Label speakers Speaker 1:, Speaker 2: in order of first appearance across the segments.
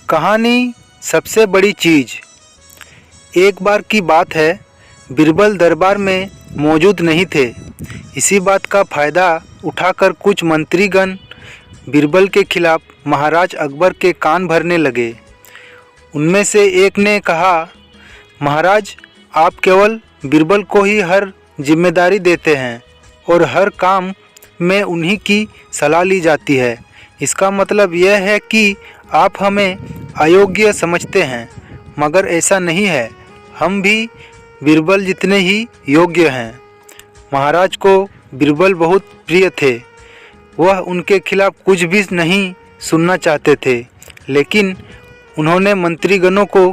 Speaker 1: कहानी सबसे बड़ी चीज़। एक बार की बात है, बीरबल दरबार में मौजूद नहीं थे। इसी बात का फ़ायदा उठाकर कुछ मंत्रीगण बीरबल के खिलाफ महाराज अकबर के कान भरने लगे। उनमें से एक ने कहा, महाराज, आप केवल बीरबल को ही हर जिम्मेदारी देते हैं और हर काम में उन्हीं की सलाह ली जाती है। इसका मतलब यह है कि आप हमें अयोग्य समझते हैं, मगर ऐसा नहीं है। हम भी बीरबल जितने ही योग्य हैं। महाराज को बीरबल बहुत प्रिय थे। वह उनके खिलाफ कुछ भी नहीं सुनना चाहते थे, लेकिन उन्होंने मंत्रीगणों को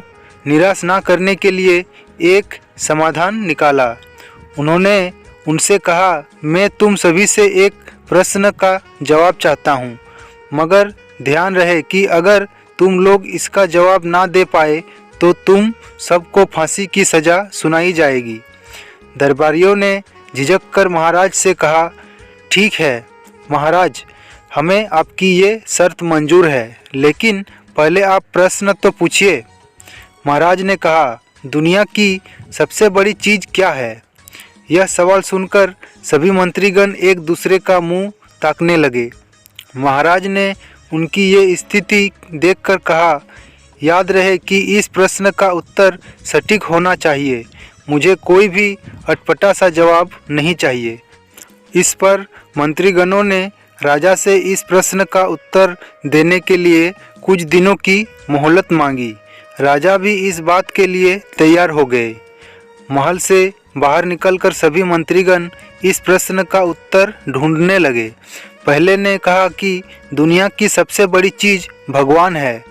Speaker 1: निराश ना करने के लिए एक समाधान निकाला। उन्होंने उनसे कहा, मैं तुम सभी से एक प्रश्न का जवाब चाहता हूँ, मगर ध्यान रहे कि अगर तुम लोग इसका जवाब ना दे पाए तो तुम सबको फांसी की सज़ा सुनाई जाएगी। दरबारियों ने झिझक कर महाराज से कहा, ठीक है महाराज, हमें आपकी ये शर्त मंजूर है, लेकिन पहले आप प्रश्न तो पूछिए। महाराज ने कहा, दुनिया की सबसे बड़ी चीज़ क्या है? यह सवाल सुनकर सभी मंत्रीगण एक दूसरे का मुंह ताकने लगे। महाराज ने उनकी ये स्थिति देखकर कहा, याद रहे कि इस प्रश्न का उत्तर सटीक होना चाहिए। मुझे कोई भी अटपटा सा जवाब नहीं चाहिए। इस पर मंत्रीगणों ने राजा से इस प्रश्न का उत्तर देने के लिए कुछ दिनों की मोहलत मांगी। राजा भी इस बात के लिए तैयार हो गए। महल से बाहर निकलकर सभी मंत्रीगण इस प्रश्न का उत्तर ढूंढने लगे। पहले ने कहा कि दुनिया की सबसे बड़ी चीज़ भगवान है,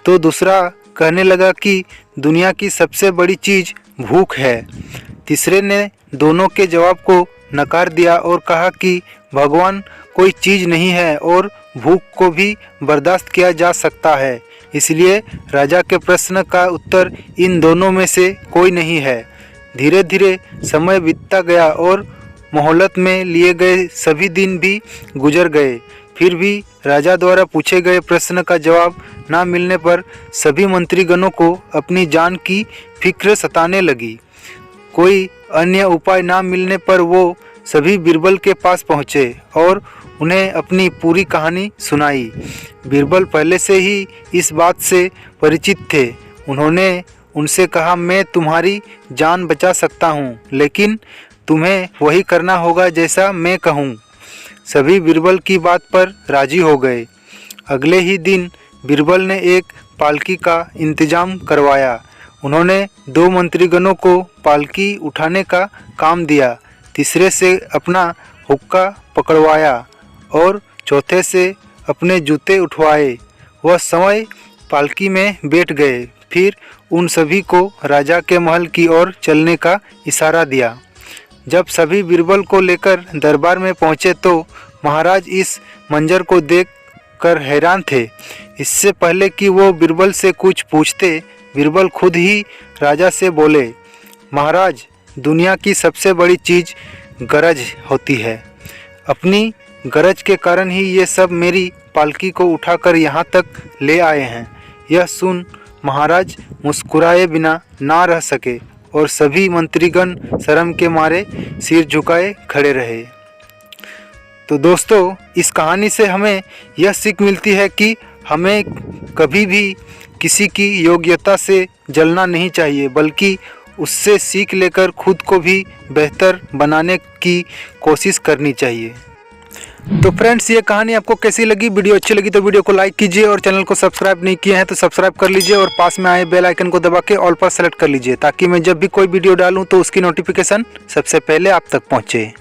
Speaker 1: तो दूसरा कहने लगा कि दुनिया की सबसे बड़ी चीज़ भूख है। तीसरे ने दोनों के जवाब को नकार दिया और कहा कि भगवान कोई चीज़ नहीं है और भूख को भी बर्दाश्त किया जा सकता है। इसलिए राजा के प्रश्न का उत्तर इन दोनों में से कोई नहीं है। धीरे धीरे समय बीतता गया और मोहलत में लिए गए सभी दिन भी गुजर गए। फिर भी राजा द्वारा पूछे गए प्रश्न का जवाब ना मिलने पर सभी मंत्रीगणों को अपनी जान की फिक्र सताने लगी। कोई अन्य उपाय ना मिलने पर वो सभी बीरबल के पास पहुँचे और उन्हें अपनी पूरी कहानी सुनाई। बीरबल पहले से ही इस बात से परिचित थे। उन्होंने उनसे कहा, मैं तुम्हारी जान बचा सकता हूँ, लेकिन तुम्हें वही करना होगा जैसा मैं कहूँ। सभी बीरबल की बात पर राजी हो गए। अगले ही दिन बीरबल ने एक पालकी का इंतजाम करवाया। उन्होंने 2 मंत्रीगणों को पालकी उठाने का काम दिया, तीसरे से अपना हुक्का पकड़वाया और चौथे से अपने जूते उठवाए। वह समय पालकी में बैठ गए। फिर उन सभी को राजा के महल की ओर चलने का इशारा दिया। जब सभी बीरबल को लेकर दरबार में पहुंचे तो महाराज इस मंजर को देख कर हैरान थे। इससे पहले कि वो बीरबल से कुछ पूछते, बीरबल खुद ही राजा से बोले, महाराज, दुनिया की सबसे बड़ी चीज़ गरज होती है। अपनी गरज के कारण ही ये सब मेरी पालकी को उठाकर यहाँ तक ले आए हैं। यह सुन महाराज मुस्कुराए बिना ना रह सके और सभी मंत्रीगण शर्म के मारे सिर झुकाए खड़े रहे। तो दोस्तों, इस कहानी से हमें यह सीख मिलती है कि हमें कभी भी किसी की योग्यता से जलना नहीं चाहिए, बल्कि उससे सीख लेकर खुद को भी बेहतर बनाने की कोशिश करनी चाहिए। तो फ्रेंड्स, ये कहानी आपको कैसी लगी? वीडियो अच्छी लगी तो वीडियो को लाइक कीजिए और चैनल को सब्सक्राइब नहीं किए हैं तो सब्सक्राइब कर लीजिए और पास में आए बेल आइकन को दबा के ऑल पर सेलेक्ट कर लीजिए, ताकि मैं जब भी कोई वीडियो डालूं तो उसकी नोटिफिकेशन सबसे पहले आप तक पहुंचे।